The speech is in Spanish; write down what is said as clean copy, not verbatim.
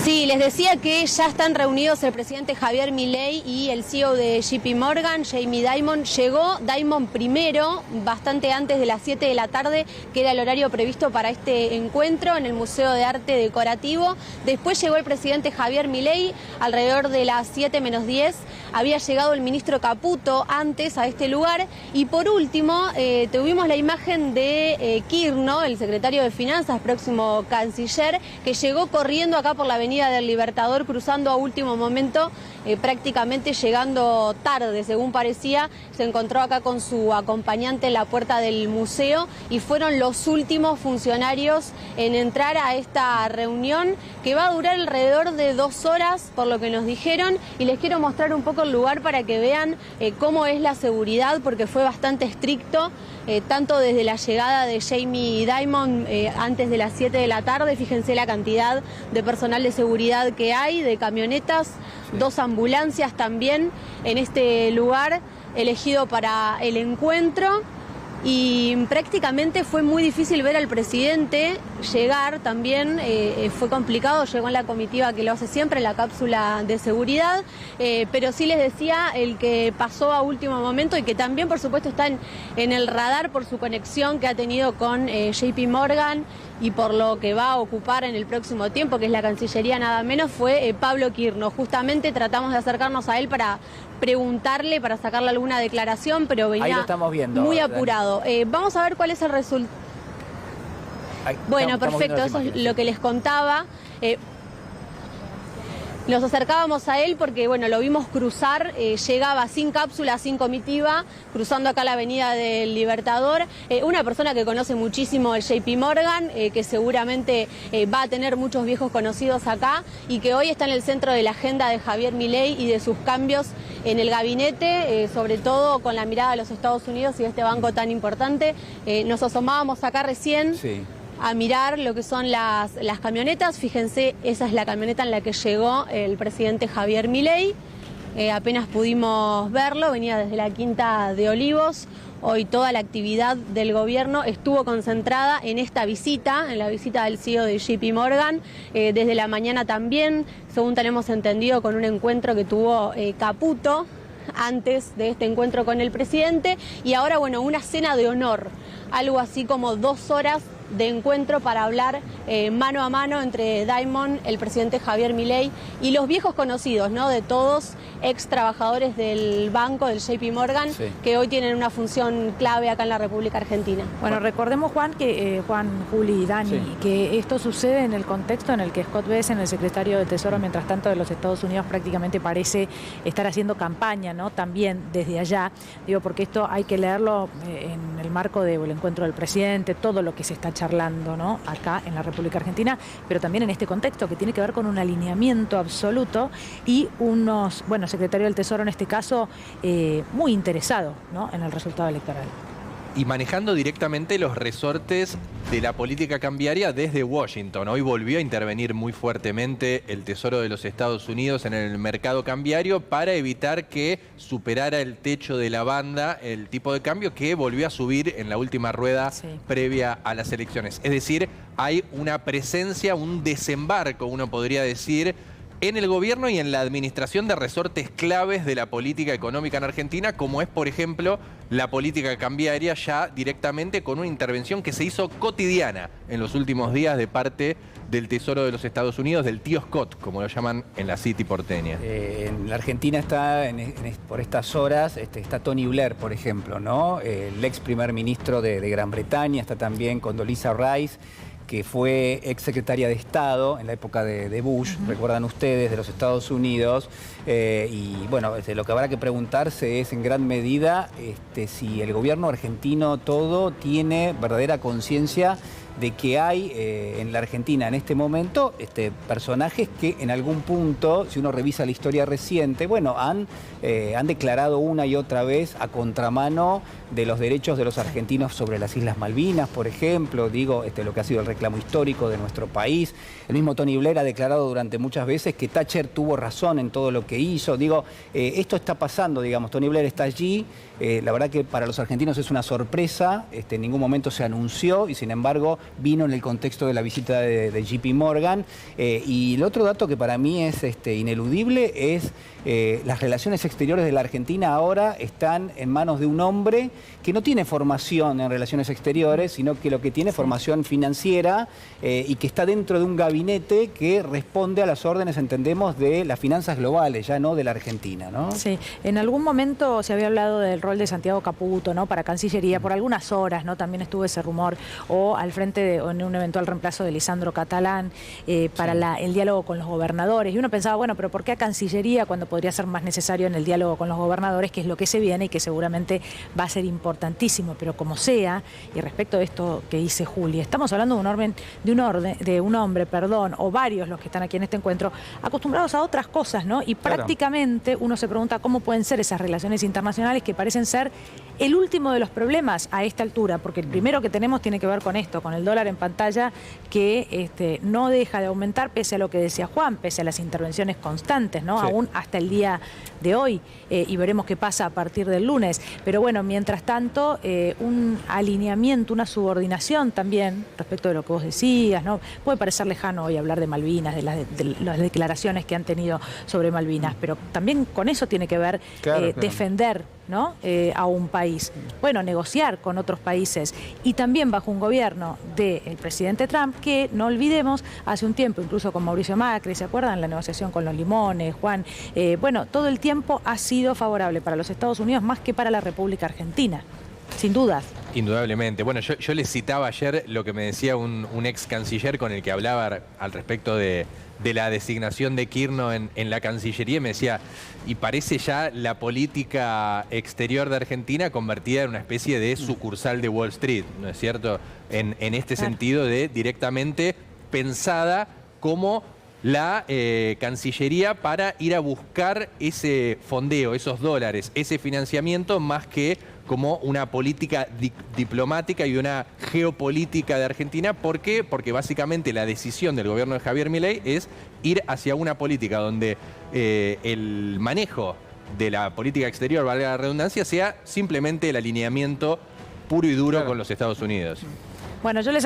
Sí, les decía que ya están reunidos el presidente Javier Milei y el CEO de JP Morgan, Jamie Dimon. Llegó Dimon primero, bastante antes de las 7 de la tarde, que era el horario previsto para este encuentro en el Museo de Arte Decorativo. Después llegó el presidente Javier Milei, alrededor de las 7 menos 10. Había llegado el ministro Caputo antes a este lugar. Y por último, tuvimos la imagen de Kirchner, el secretario de Finanzas, próximo canciller, que llegó corriendo acá por la Avenida del Libertador, cruzando a último momento, prácticamente llegando tarde, según parecía. Se encontró acá con su acompañante en la puerta del museo y fueron los últimos funcionarios en entrar a esta reunión, que va a durar alrededor de 2 horas, por lo que nos dijeron, y les quiero mostrar un poco el lugar para que vean cómo es la seguridad, porque fue bastante estricto, tanto desde la llegada de Jamie Dimon antes de las 7 de la tarde. Fíjense la cantidad de personal de seguridad que hay, de camionetas, 2 ambulancias también en este lugar elegido para el encuentro. Y prácticamente fue muy difícil ver al presidente llegar también, fue complicado, llegó en la comitiva que lo hace siempre, en la cápsula de seguridad, pero sí les decía, el que pasó a último momento y que también por supuesto está en el radar por su conexión que ha tenido con JP Morgan y por lo que va a ocupar en el próximo tiempo, que es la Cancillería nada menos, fue Pablo Kirchner. Justamente tratamos de acercarnos a él para preguntarle, para sacarle alguna declaración, pero venía ahí lo estamos viendo, muy apurado. Vamos a ver cuál es el resultado. Bueno, perfecto, eso es lo que les contaba. Nos acercábamos a él porque, bueno, lo vimos cruzar, llegaba sin cápsula, sin comitiva, cruzando acá la Avenida del Libertador. Una persona que conoce muchísimo el JP Morgan, que seguramente va a tener muchos viejos conocidos acá y que hoy está en el centro de la agenda de Javier Milei y de sus cambios en el gabinete, sobre todo con la mirada a los Estados Unidos y de este banco tan importante. Nos asomábamos acá recién. Sí, a mirar lo que son las camionetas. Fíjense, esa es la camioneta en la que llegó el presidente Javier Milei. Apenas pudimos verlo, venía desde la Quinta de Olivos. Hoy toda la actividad del gobierno estuvo concentrada en esta visita, en la visita del CEO de JP Morgan. Desde la mañana también, según tenemos entendido, con un encuentro que tuvo Caputo antes de este encuentro con el presidente. Y ahora, bueno, una cena de honor, algo así como 2 horas de encuentro para hablar mano a mano entre Dimon, el presidente Javier Milei y los viejos conocidos, ¿no?, de todos, ex trabajadores del banco, del JP Morgan, sí, que hoy tienen una función clave acá en la República Argentina. Bueno, recordemos, Juan, Juli y Dani, sí, que esto sucede en el contexto en el que Scott Bessent, el secretario de Tesoro, mientras tanto de los Estados Unidos, prácticamente parece estar haciendo campaña, ¿no?, también desde allá. Digo, porque esto hay que leerlo en el marco del encuentro del presidente, todo lo que se está charlando, ¿no?, acá en la República Argentina, pero también en este contexto que tiene que ver con un alineamiento absoluto y secretario del Tesoro en este caso muy interesado, ¿no?, en el resultado electoral. Y manejando directamente los resortes de la política cambiaria desde Washington. Hoy volvió a intervenir muy fuertemente el Tesoro de los Estados Unidos en el mercado cambiario para evitar que superara el techo de la banda el tipo de cambio que volvió a subir en la última rueda, sí, previa a las elecciones. Es decir, hay una presencia, un desembarco, uno podría decir, en el gobierno y en la administración de resortes claves de la política económica en Argentina, como es, por ejemplo, la política cambiaria, ya directamente con una intervención que se hizo cotidiana en los últimos días de parte del Tesoro de los Estados Unidos, del tío Scott, como lo llaman en la City porteña. En la Argentina está, por estas horas, está Tony Blair, por ejemplo, ¿no? El ex primer ministro de Gran Bretaña, está también Condoleezza Rice, que fue ex secretaria de Estado en la época de Bush, recuerdan ustedes, de los Estados Unidos. Y bueno, lo que habrá que preguntarse es en gran medida si el gobierno argentino todo tiene verdadera conciencia de que hay en la Argentina en este momento personajes que en algún punto, si uno revisa la historia reciente, bueno, han declarado una y otra vez a contramano de los derechos de los argentinos sobre las Islas Malvinas, por ejemplo, digo, lo que ha sido el reclamo histórico de nuestro país. El mismo Tony Blair ha declarado durante muchas veces que Thatcher tuvo razón en todo lo que hizo. Digo, esto está pasando, digamos, Tony Blair está allí. La verdad que para los argentinos es una sorpresa, en ningún momento se anunció y sin embargo vino en el contexto de la visita de JP Morgan. Y el otro dato que para mí es ineludible es las relaciones exteriores de la Argentina ahora están en manos de un hombre que no tiene formación en relaciones exteriores, sino que lo que tiene formación financiera y que está dentro de un gabinete que responde a las órdenes, entendemos, de las finanzas globales, ya no de la Argentina, ¿no? Sí, en algún momento se había hablado del rol de Santiago Caputo, ¿no? Para Cancillería, por algunas horas, ¿no? También estuvo ese rumor, o al frente o en un eventual reemplazo de Lisandro Catalán para el diálogo con los gobernadores. Y uno pensaba, bueno, pero ¿por qué a Cancillería cuando podría ser más necesario en el diálogo con los gobernadores, que es lo que se viene y que seguramente va a ser importantísimo? Pero como sea, y respecto de esto que dice Juli, estamos hablando de un hombre, o varios los que están aquí en este encuentro, acostumbrados a otras cosas, ¿no? Y prácticamente uno se pregunta cómo pueden ser esas relaciones internacionales que parecen ser el último de los problemas a esta altura, porque el primero que tenemos tiene que ver con esto, con el dólar en pantalla, que no deja de aumentar pese a lo que decía Juan, pese a las intervenciones constantes, ¿no? Sí. Aún hasta el día de hoy, y veremos qué pasa a partir del lunes. Pero bueno, mientras tanto, un alineamiento, una subordinación también respecto de lo que vos decías, ¿no? Puede parecer lejano hoy hablar de Malvinas, de las declaraciones que han tenido sobre Malvinas, pero también con eso tiene que ver defender, ¿no? A un país. Bueno, negociar con otros países, y también bajo un gobierno del presidente Trump, que no olvidemos, hace un tiempo, incluso con Mauricio Macri, ¿se acuerdan? La negociación con los limones, Juan. Bueno, todo el tiempo ha sido favorable para los Estados Unidos más que para la República Argentina, sin dudas. Indudablemente. Bueno, yo les citaba ayer lo que me decía un ex canciller con el que hablaba al respecto de la designación de Kirchner en la Cancillería, y me decía, y parece ya la política exterior de Argentina convertida en una especie de sucursal de Wall Street, ¿no es cierto? En este sentido de directamente pensada como la Cancillería para ir a buscar ese fondeo, esos dólares, ese financiamiento, más que como una política diplomática y una geopolítica de Argentina. ¿Por qué? Porque básicamente la decisión del gobierno de Javier Milei es ir hacia una política donde el manejo de la política exterior, valga la redundancia, sea simplemente el alineamiento puro y duro con los Estados Unidos. Bueno, yo les